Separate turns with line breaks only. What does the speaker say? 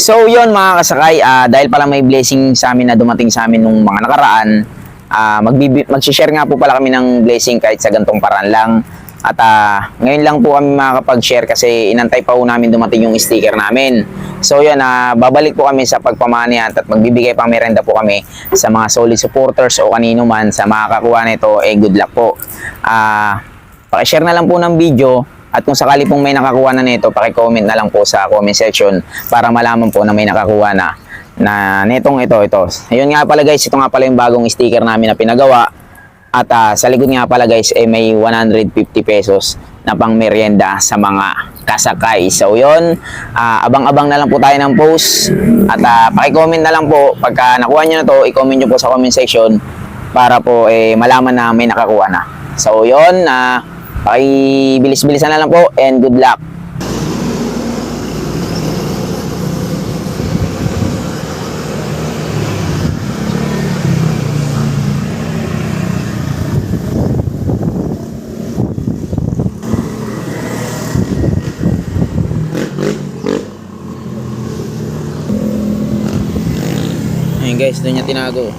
So yon mga kasakay, dahil pala may blessing sa amin na dumating sa amin nung mga nakaraan, mag-share nga po pala kami ng blessing kahit sa gantong paraan lang. At ngayon lang po kami makakapag-share kasi inantay pa po namin dumating yung sticker namin. So yun, babalik po kami sa pagpamanihan at magbibigay pang merenda po kami sa mga solid supporters o kanino man sa makakakuha nito, good luck po. Paki-share na lang po ng video. At kung sakali pong may nakakuha na nito, paki-comment na lang po sa comment section para malaman po na may nakakuha na netong ito. Ayun nga pala guys, ito nga pala yung bagong sticker namin na pinagawa. At sa likod nga pala guys, may 150 pesos na pang merienda sa mga kasakay. So yun, abang-abang na lang po tayo ng post. At paki-comment na lang po, pagka nakuha nyo na to, i-comment nyo po sa comment section para po malaman na may nakakuha na. So yun, pakibilis-bilisan na lang po and good luck. Ayun guys, doon niya tinago.